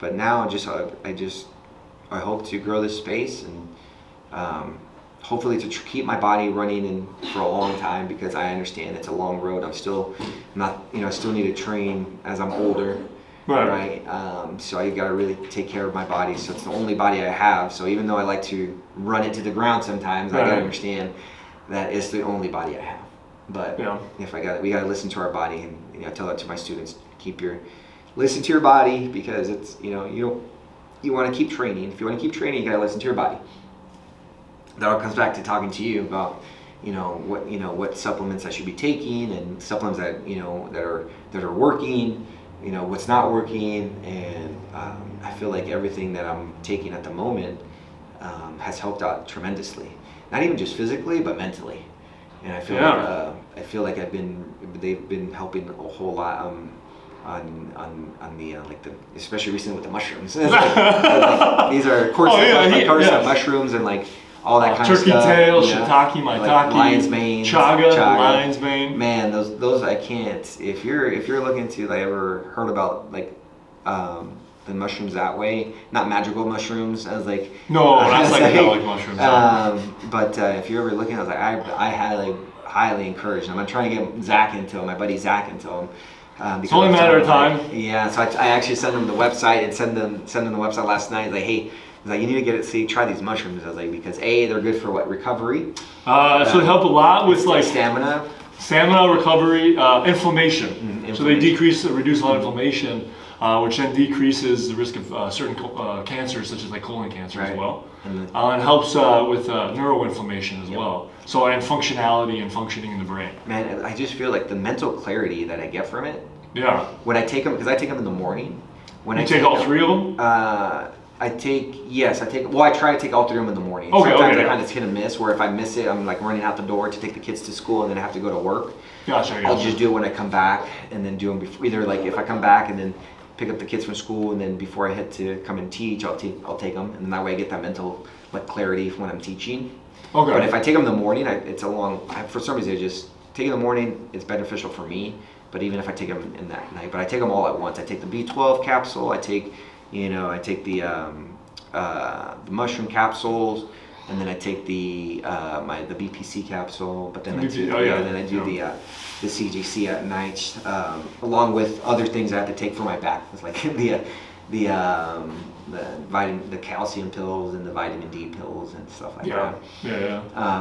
But now I hope to grow this space and hopefully to keep my body running for a long time, because I understand it's a long road. I still need to train as I'm older. Right. So I got to really take care of my body. So it's the only body I have. So even though I like to run it to the ground sometimes, I got to understand that it's the only body I have. But we got to listen to our body, and I tell that to my students: listen to your body, because it's you want to keep training. If you want to keep training, you got to listen to your body. That all comes back to talking to you about what supplements I should be taking, and supplements that are working. What's not working, and I feel like everything that I'm taking at the moment has helped out tremendously. Not even just physically, but mentally. And I feel like they've been helping a whole lot on the especially recently with the mushrooms. These are cordyceps mushrooms and all that kind of stuff. Turkey tail, shiitake, maitake, lion's mane, chaga, lion's mane. Man, those I can't. If you're looking to ever heard about the mushrooms that way, not magical mushrooms, I was like, no, not psychedelic mushrooms. But if you're ever looking, I was like, I highly encourage them. I'm trying to get Zach into them, my buddy Zach into them. It's only a matter of time. Yeah, so I actually sent them the website and sent them the website last night. Like, hey. You need to get it. Try these mushrooms. I was like, because they're good for recovery. So they help a lot with stamina, recovery, inflammation. So they reduce a lot of inflammation, which then decreases the risk of certain cancers, such as colon cancer as well, and helps with neuroinflammation as well. So and functionality and functioning in the brain. Man, I just feel like the mental clarity that I get from it. Yeah. When I take them, because I take them in the morning. When I take all three of them. I try to take all three of them in the morning. Sometimes I kind of hit and miss, where if I miss it, I'm running out the door to take the kids to school and then I have to go to work. Gotcha. I'll just do it when I come back, and then do them before, either if I come back and then pick up the kids from school, and then before I head to come and teach, I'll take them, and then that way I get that mental clarity when I'm teaching. Okay. But if I take them in the morning, for some reason, just taking in the morning is beneficial for me. But even if I take them in that night, but I take them all at once. I take the B12 capsule. I take the mushroom capsules, and then I take the BPC capsule. But then I do the CGC at night, along with other things I have to take for my back. It's like the calcium pills and the vitamin D pills and stuff like that.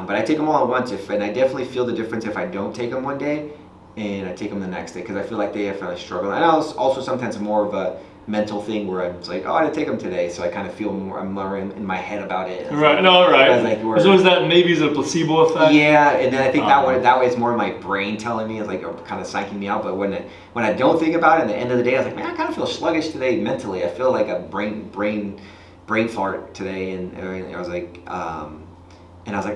But I take them all at once, and I definitely feel the difference if I don't take them one day and I take them the next day, because I feel like if I struggle. And also sometimes more of a mental thing where I'm just like, I didn't take them today, so I kind of feel I'm more in my head about it. Right. So is that maybe a placebo effect? Yeah, and then I think that way it's more my brain telling me, or kind of psyching me out. But when I don't think about it, at the end of the day, I was like, man, I kind of feel sluggish today mentally. I feel like a brain fart today, and I was like,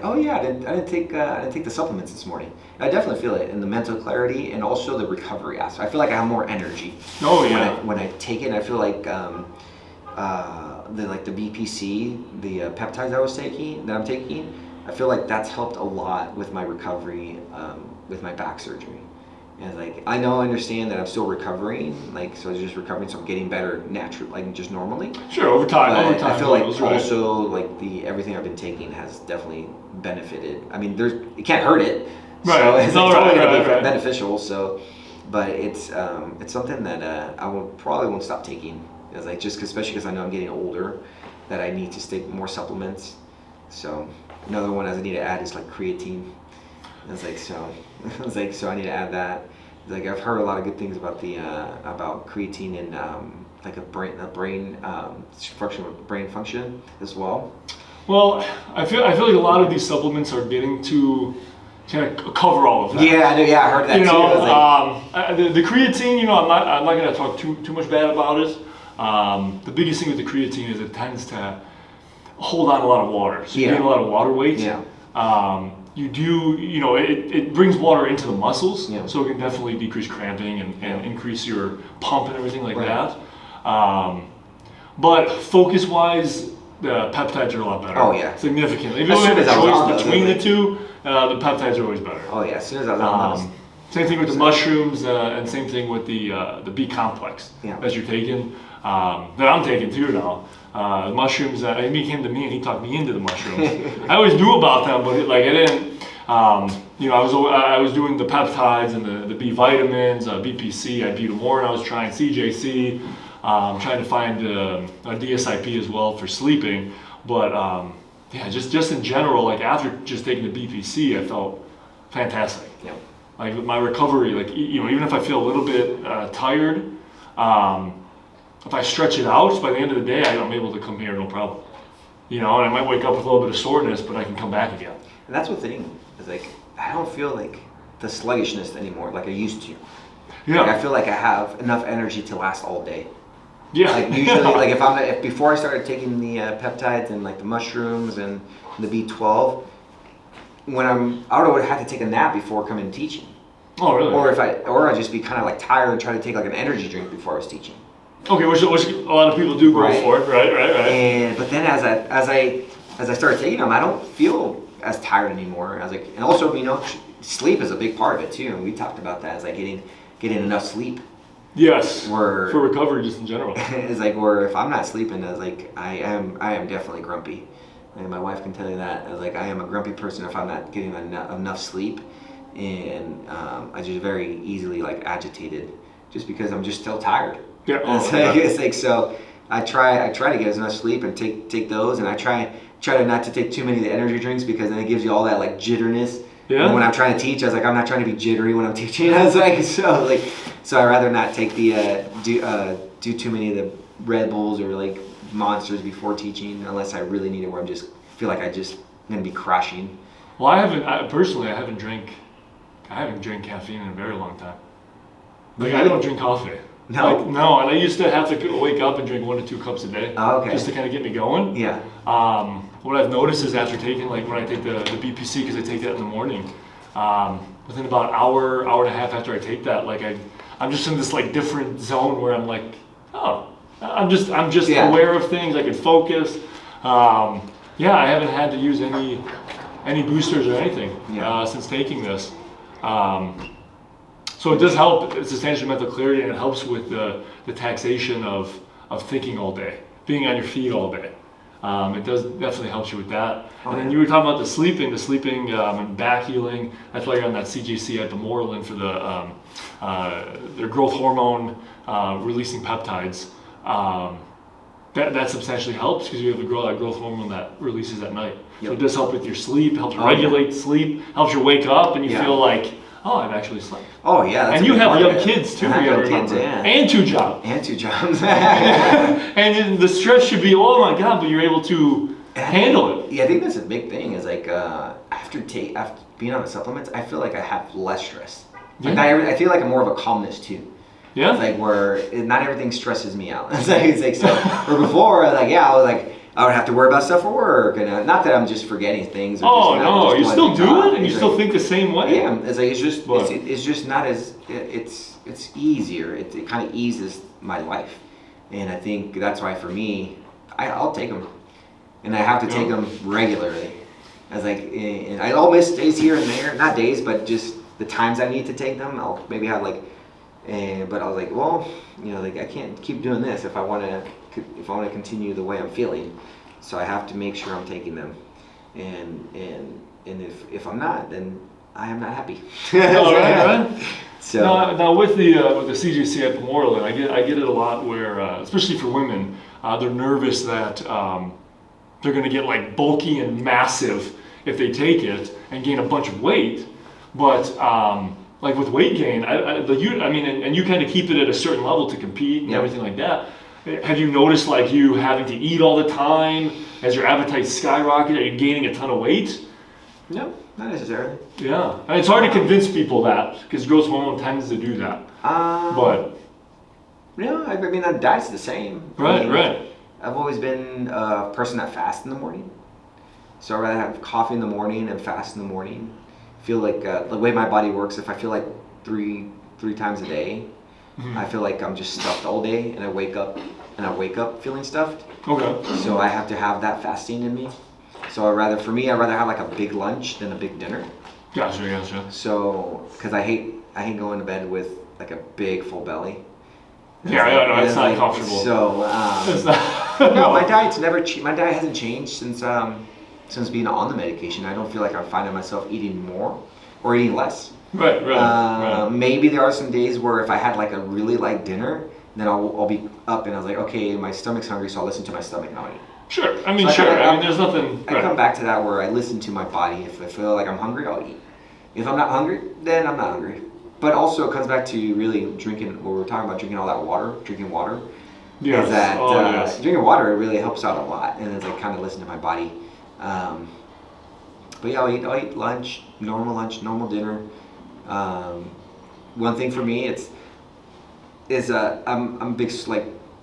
oh yeah, I didn't take the supplements this morning. I definitely feel it in the mental clarity and also the recovery aspect. I feel like I have more energy. Oh yeah. When I take it, I feel like the BPC, the peptides I'm taking, I feel like that's helped a lot with my recovery, with my back surgery. And I understand that I'm still recovering, so it's just recovering, so I'm getting better naturally, just normally. Sure, over time. I feel also everything I've been taking has definitely benefited. I mean, it can't hurt it. Right. So it's always going to be beneficial. So, but it's something that I probably won't stop taking. Especially because I know I'm getting older, that I need to take more supplements. So another one I need to add is creatine. So I need to add that. I've heard a lot of good things about about creatine and a brain function as well. Well, I feel like a lot of these supplements are getting to kind of cover all of that. Yeah, I heard that too. The creatine, I'm not going to talk too much bad about it. The biggest thing with the creatine is it tends to hold on a lot of water, so you gain a lot of water weight. Yeah. It brings water into the muscles, so it can definitely decrease cramping and increase your pump and everything like that. But focus-wise, the peptides are a lot better. Oh yeah, significantly. If you have a choice between the two, the peptides are always better. Oh yeah, as soon as I was on same thing with the mushrooms, and same thing with the B complex that you're taking. that I'm taking too now. Mushrooms, he came to me and he talked me into the mushrooms. I always knew about them, but I didn't. I was doing the peptides and the B vitamins, BPC. I beat more, and I was trying CJC, trying to find a DSIP as well for sleeping. But just in general, like after just taking the BPC, I felt fantastic. Yeah. Like my recovery, even if I feel a little bit tired, if I stretch it out, by the end of the day, I'm able to come here no problem. And I might wake up with a little bit of soreness, but I can come back again. And that's the thing, is I don't feel like the sluggishness anymore like I used to. Yeah. I feel like I have enough energy to last all day. Yeah. Usually, if before I started taking the peptides and the mushrooms and the B12, I would have had to take a nap before coming teaching. Oh, really? Or I'd just be kind of tired and try to take an energy drink before I was teaching. Okay, which a lot of people do go for it, right. But then as I started taking them, I don't feel as tired anymore. And also, sleep is a big part of it too. And we talked about that as getting enough sleep. Yes. For recovery, just in general. It's where if I'm not sleeping, I am definitely grumpy. And my wife can tell you that. I am a grumpy person if I'm not getting enough sleep, and I just very easily agitated, just because I'm just still tired. Yeah. So I try to get as much sleep and take those, and I try to not to take too many of the energy drinks, because then it gives you all that jitterness. Yeah. And when I'm trying to teach, I'm not trying to be jittery when I'm teaching. So I rather not take the do too many of the Red Bulls or monsters before teaching, unless I really need it, where I just feel like I'm gonna be crashing. Well, I haven't drank caffeine in a very long time. I don't drink coffee. No? No, and I used to have to wake up and drink 1 to 2 cups a day. Oh, okay. Just to kind of get me going. Yeah. What I've noticed is after taking, when I take the BPC, because I take that in the morning, within about an hour and a half after I take that, I'm just in this different zone where I'm I'm just aware of things. I can focus. I haven't had to use any boosters or anything since taking this. So it does help. It's substantial mental clarity, and it helps with the taxation of thinking all day, being on your feet all day. It does definitely helps you with that. And then you were talking about the sleeping and back healing. That's why you're on that CJC ipamorelin for their growth hormone releasing peptides. That substantially helps, because you have that growth hormone that releases at night. Yep. So it does help with your sleep, helps regulate sleep, helps you wake up, and you feel I've actually slept. Oh yeah. And you have young kids too. I have young kids, yeah. And 2 jobs. And 2 jobs. And the stress should be, oh my God, but you're able to handle it. Yeah, I think that's a big thing. Is after being on the supplements, I feel like I have less stress. I feel like I'm more of a calmness too. Yeah. It's where not everything stresses me out. Where before, I would have to worry about stuff for work, and not that I'm just forgetting things. You still do it, and you still think the same way. Yeah, it's just not as it's easier. It kind of eases my life, and I think that's why for me, I'll take them, and I have to take them regularly. And I'll miss days here and there, not days, but just the times I need to take them. I'll maybe have but I was I can't keep doing this if I want to continue the way I'm feeling. So I have to make sure I'm taking them, and if I'm not, then I am not happy. All right. So now with the CJC ipamorelin, I get it a lot where, especially for women, they're nervous that they're going to get bulky and massive if they take it and gain a bunch of weight, but with weight gain, and you kind of keep it at a certain level to compete and everything like that. Have you noticed you having to eat all the time as your appetite skyrockets? Are you gaining a ton of weight? No, not necessarily. Yeah, and it's hard to convince people that, because growth hormone tends to do that. But the diet's the same. Right. I've always been a person that fasts in the morning, so I'd rather have coffee in the morning and fast in the morning. Feel the way my body works, if I feel 3 times a day, I feel like I'm just stuffed all day, and I wake up feeling stuffed. Okay. So I have to have that fasting in me. So I'd rather have a big lunch than a big dinner. Gotcha. So, because I hate going to bed with a big full belly. No, it's not comfortable. So, It's not, no, my diet's never. My diet hasn't changed since being on the medication. I don't feel like I'm finding myself eating more or eating less. Right. Maybe there are some days where if I had like a really light dinner, then I'll be up and I was like, okay, my stomach's hungry, so I'll listen to my stomach and I'll eat. Sure. I mean, there's nothing. I come back to that where I listen to my body. If I feel like I'm hungry, I'll eat. If I'm not hungry, then I'm not hungry. But also it comes back to really drinking. What we're talking about, drinking all that water, drinking water. Yes. Is that Yes. drinking water really helps out a lot, and it's like kind of listen to my body. But yeah, I'll eat lunch, normal dinner. One thing for me, I'm a big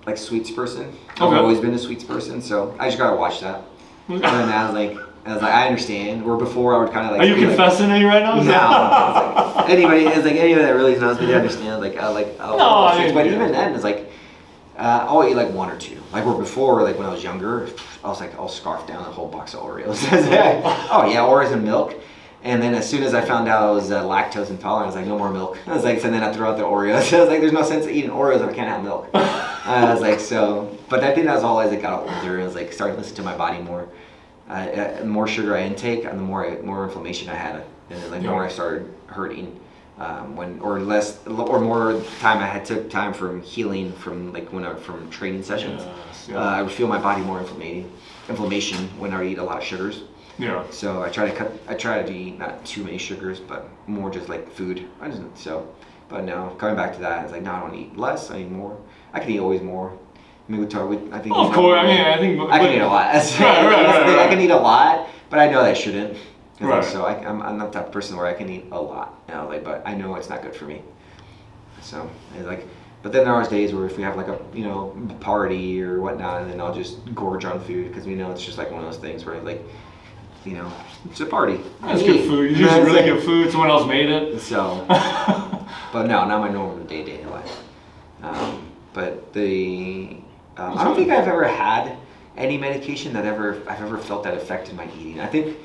like sweets person. I've always been a sweets person, so I just gotta watch that. And then I was like, I understand. Where before I would kind of like. Are you confessing to me right now? No. Anybody that really knows me, they understand. But even then, it's like I'll eat like one or two. Like where before, like when I was younger, I was like, I'll scarf down a whole box of Oreos. Oh yeah, Oreos and milk. And then as soon as I found out I was lactose intolerant, I was like, no more milk. I was like, so then I threw out the Oreos. I was like, there's no sense eating Oreos if I can't have milk. I was like, so, but I think that was all as I got older. I was like, starting to listen to my body more. More sugar I intake, and the more inflammation I had, and then the more I started hurting. Or more time I took time from healing from from training sessions. I would feel my body more inflammation when I eat a lot of sugars. Yeah. So I try to eat not too many sugars, but more just like food. But now coming back to that, it's like no, I don't eat less. I eat more. I can eat always more. I mean, I think. Of course, I think. I can eat a lot. Right. I can eat a lot, but I know that I shouldn't. Right. So I'm not that person where I can eat a lot. But I know it's not good for me. So it's like. But then there are days where if we have like a party or whatnot, and then I'll just gorge on food because we know it's just like one of those things where like. It's a party. That's good food. It's usually really good food. Someone else made it. So, but no, not my normal day-to-day life. But I don't think I've ever had any medication that I've ever felt that affected my eating. I think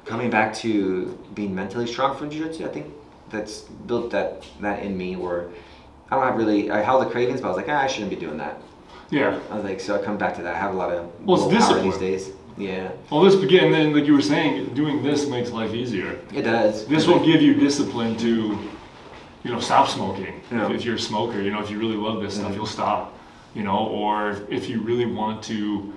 coming back to being mentally strong from jiu-jitsu, I think that's built that in me where I held the cravings, but I was like, I shouldn't be doing that. Yeah. I was like, so I come back to that. I have a lot of discipline these days. Yeah. Well, and then like you were saying, doing this makes life easier. It does. This will give you discipline to, stop smoking. Yeah. If you're a smoker, if you really love this stuff, you'll stop. Or if you really want to,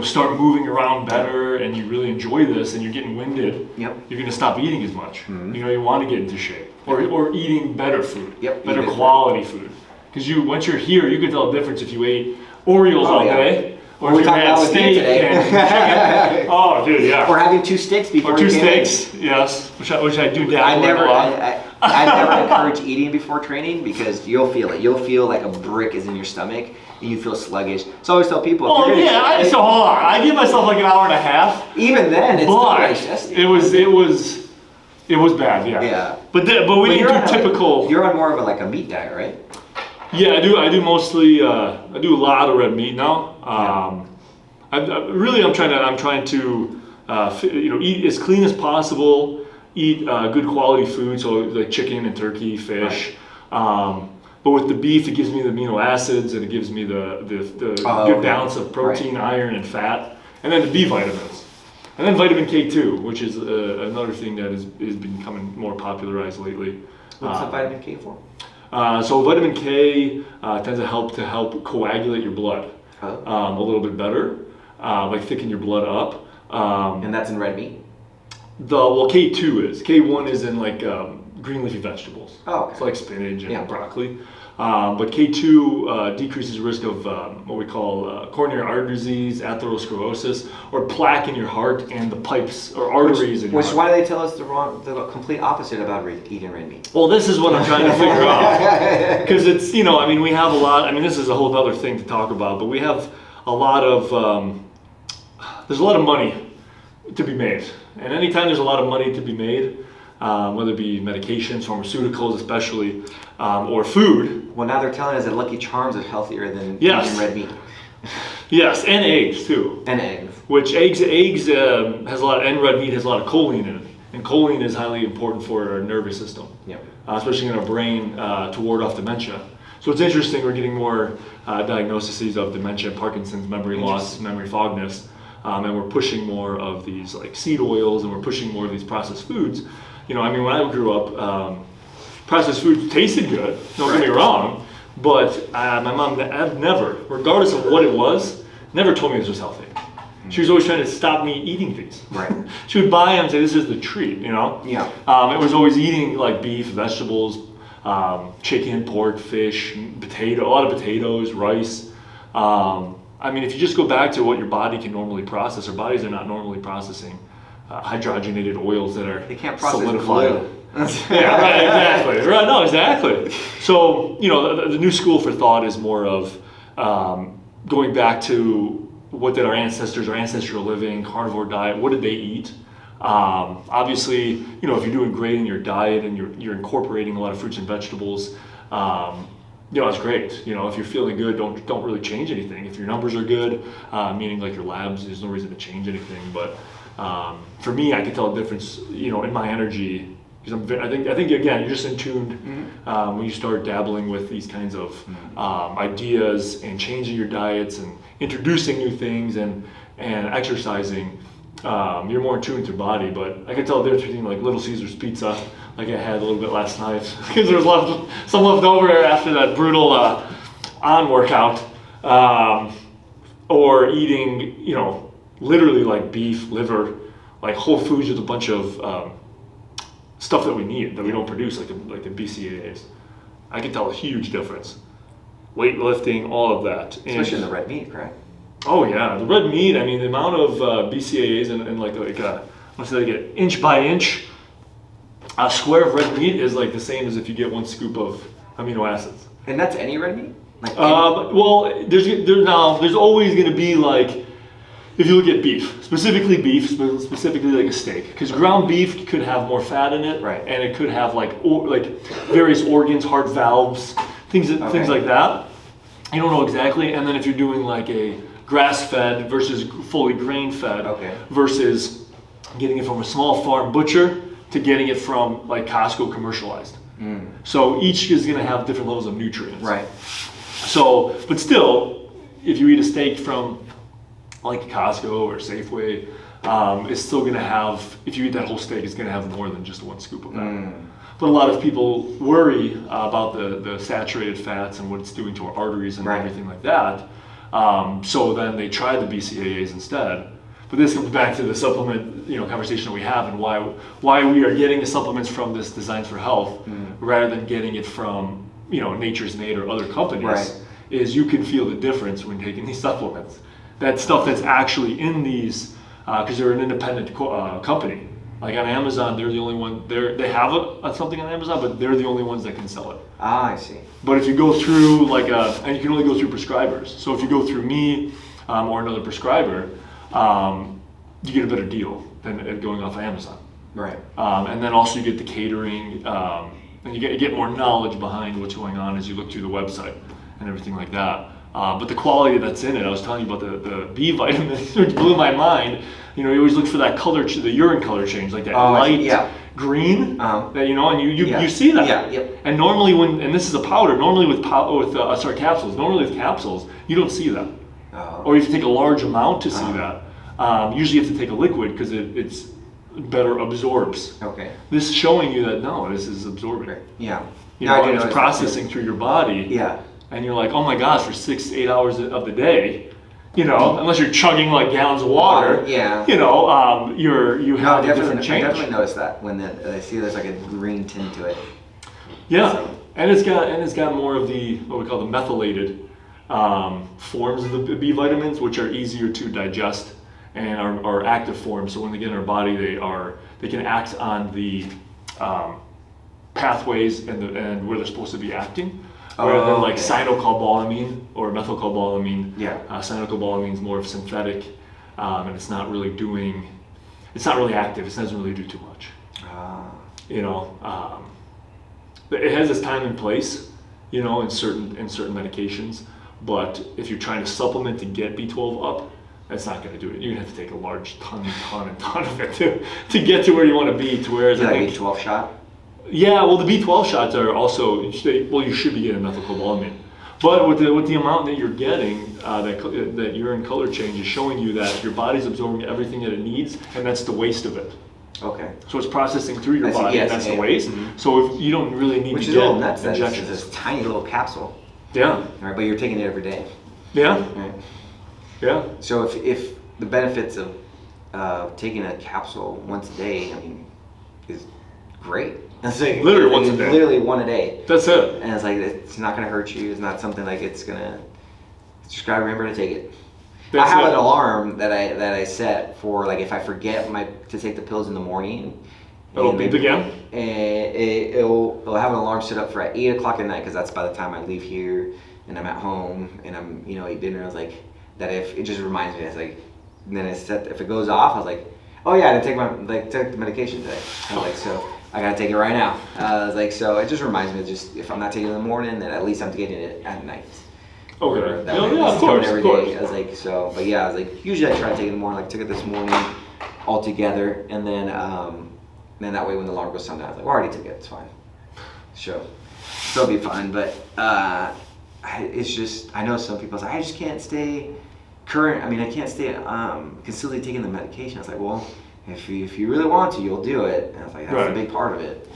start moving around better and you really enjoy this and you're getting winded, you're going to stop eating as much. Mm-hmm. You want to get into shape or eating better food, better quality food. Because once you're here, you can tell the difference if you ate Oreos all day. Or if you had steak and chicken. Oh, dude, yeah. Or having 2 steaks before. Or 2 steaks, yes. Which I do dabble in a lot. I never encourage eating before training because you'll feel it. You'll feel like a brick is in your stomach and you feel sluggish. So I always tell people. So hold on. I give myself like an hour and a half. Even then, it's still digesting. It was bad, yeah. Yeah. But we didn't do typical. You're on more of a meat diet, right? Yeah, I do mostly. I do a lot of red meat now. I'm trying to eat as clean as possible. Eat good quality food, so like chicken and turkey, fish. Right. But with the beef, it gives me the amino acids and it gives me the good balance of protein, iron, and fat, and then the B vitamins, and then vitamin K2, which is another thing that is becoming more popularized lately. What's the vitamin K for? So vitamin K tends to help coagulate your blood a little bit better, like thicken your blood up. And that's in red meat? K2 is. K1 is in like green leafy vegetables. Oh, okay. It's like spinach and broccoli. But K2 decreases risk of what we call coronary artery disease, atherosclerosis, or plaque in your heart and the pipes or arteries in your heart. Why do they tell us the complete opposite about eating red meat? Well, this is what I'm trying to figure out. Because it's, we have a lot, this is a whole other thing to talk about, but we have a lot of, there's a lot of money to be made. And anytime there's a lot of money to be made, whether it be medications, pharmaceuticals especially, or food. Well, now they're telling us that Lucky Charms is healthier than eating red meat. Yes, and eggs too. And eggs. Which eggs has a lot, and red meat has a lot of choline in it. And choline is highly important for our nervous system. Yep. Especially in our brain to ward off dementia. So it's interesting, we're getting more diagnoses of dementia, Parkinson's, memory loss, memory fogness, and we're pushing more of these like seed oils, and we're pushing more of these processed foods. You know, I mean, when I grew up, processed food tasted good, don't get me wrong, but my mom never, regardless of what it was, never told me this was healthy. She was always trying to stop me eating these. Right. She would buy them and say, this is the treat, you know? Yeah. It was always eating like beef, vegetables, chicken, pork, fish, a lot of potatoes, rice. I mean, if you just go back to what your body can normally process, our bodies are not normally processing hydrogenated oils that are they can't process solidified. glue. Yeah, right, exactly. Right, no, exactly. So, you know, the new school for thought is more of going back to what did our ancestral living, carnivore diet, what did they eat? Obviously, you know, if you're doing great in your diet and you're incorporating a lot of fruits and vegetables, you know, it's great. You know, if you're feeling good, don't really change anything. If your numbers are good, meaning like your labs, there's no reason to change anything. But for me, I can tell a difference, you know, in my energy. Because I think again, you're just in tune when you start dabbling with these kinds of ideas and changing your diets and introducing new things and exercising. You're more in tune with your body. But I can tell the difference between like Little Caesar's pizza, like I had a little bit last night, because there was some left over after that brutal on workout, or eating, you know, literally like beef, liver, like whole foods with a bunch of stuff that we need, that we don't produce, like the BCAAs. I can tell a huge difference. Weightlifting, all of that. Especially in the red meat, correct? Oh yeah, the red meat, I mean, the amount of BCAAs and like let's say like an inch by inch, a square of red meat is like the same as if you get 1 scoop of amino acids. And that's any red meat? Like well, there's always going to be like, if you look at beef, specifically like a steak, because ground beef could have more fat in it, right, and it could have like various organs, heart valves, things like that. You don't know exactly. And then if you're doing like a grass-fed versus fully grain-fed, versus getting it from a small farm butcher to getting it from like Costco commercialized. So each is going to have different levels of nutrients. Right. So, but still, if you eat a steak from like Costco or Safeway, it's still going to have, if you eat that whole steak, it's going to have more than just 1 scoop of that. But a lot of people worry about the saturated fats and what it's doing to our arteries and everything like that. So then they try the BCAAs instead. But this comes back to the supplement, you know, conversation that we have, and why we are getting the supplements from this Designs for Health rather than getting it from, you know, Nature's Made or other companies. Is you can feel the difference when taking these supplements. That stuff that's actually in these, because they're an independent company. Like on Amazon, they're the only one. They have something on Amazon, but they're the only ones that can sell it. Ah, I see. But if you go through and you can only go through prescribers. So if you go through me or another prescriber, you get a better deal than going off of Amazon. Right. And then also you get the catering, and you get more knowledge behind what's going on as you look through the website and everything like that. But the quality that's in it, I was telling you about the B vitamins, which blew my mind. You know, you always look for that color, the urine color change, like that light green, that, you know, and you see that. Yeah, yep. And normally and this is a powder, normally with capsules, normally with capsules, you don't see that. Or you have to take a large amount to see that. Usually you have to take a liquid because it's better absorbs. Okay. This is showing you that, no, this is absorbing. Yeah. You know, and it's processing through your body. Yeah. And you're like, oh my gosh, for 6 to 8 hours of the day, you know, unless you're chugging like gallons of water, you know, you have a different change. I definitely noticed that when I see there's like a green tint to it. Yeah, so. and it's got more of the what we call the methylated forms of the B vitamins, which are easier to digest and are active forms. So when they get in our body, they can act on the pathways and where they're supposed to be acting. Rather than like cyanocobalamin or methylcobalamin. Cyanocobalamin is more of synthetic, and it's not really active. It doesn't really do too much. You know, it has its time and place, you know, in certain medications. But if you're trying to supplement to get B12 up, that's not going to do it. You're going to have to take a large ton of it to get to where you want to be. To whereas I think B12 shot. Yeah, well, the B12 shots are also, well, you should be getting methylcobalamin. But with the amount that you're getting, that urine color change is showing you that your body's absorbing everything that it needs, and that's the waste of it. Okay. So it's processing through your body, and that's the waste. Mm-hmm. So if you don't really need Which to is a get little nuts. injections. It's this tiny little capsule. Yeah. Right, but you're taking it every day. Yeah. Right. Yeah. So if the benefits of taking a capsule once a day, I mean, is great. It's like, Literally once a day. Literally one a day. That's it. And it's like, it's not going to hurt you. It's not something like it's going to, just got to remember to take it. That's I have it. an alarm that I set for, like, if I forget to take the pills in the morning. It'll beep again? It'll have an alarm set up for at 8 o'clock at night, because that's by the time I leave here and I'm at home and I'm, eat dinner. I was like, that if it just reminds me, it's like, and then if it goes off, I was like, oh yeah, I didn't take the medication today. I was like, so I gotta take it right now. I was like, so it just reminds me, just if I'm not taking it in the morning, then at least I'm getting it at night. Okay. That way, Yeah, of course. every day. I was like, so, but yeah, I was like, usually I try to take it in the morning. Like, took it this morning all together, and then that way when the alarm goes down, I was like, well, I already took it. It's fine. So it'll be fine. But it's just, I know some people say, I just can't stay current. I mean, I can't stay consistently taking the medication. I was like, well, if you really want to, you'll do it. And I was like, that's a big part of it.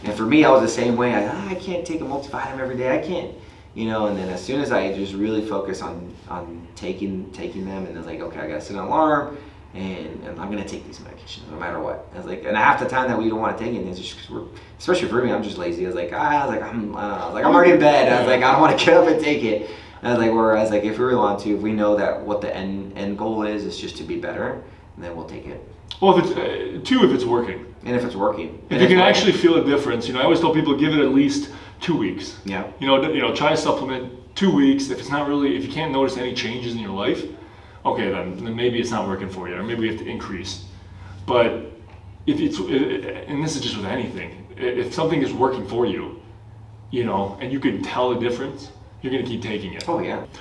And for me, I was the same way. I can't take a multivitamin every day. I can't. And then as soon as I just really focus on taking them, and it's like, okay, I gotta set an alarm, and I'm gonna take these medications no matter what. I was like, and half the time that we don't want to take it is just because especially for me, I'm just lazy. I was like, I'm already in bed. I was like, I don't want to get up and take it. And I was like, whereas like if we really want to, if we know that what the end goal is just to be better, then we'll take it. Well, if it's working. And if it's working. If you can actually feel a difference, I always tell people give it at least 2 weeks. Yeah. Try to supplement 2 weeks. If you can't notice any changes in your life, okay, then maybe it's not working for you, or maybe you have to increase. But and this is just with anything, if something is working for you, and you can tell the difference, you're gonna keep taking it. Oh yeah.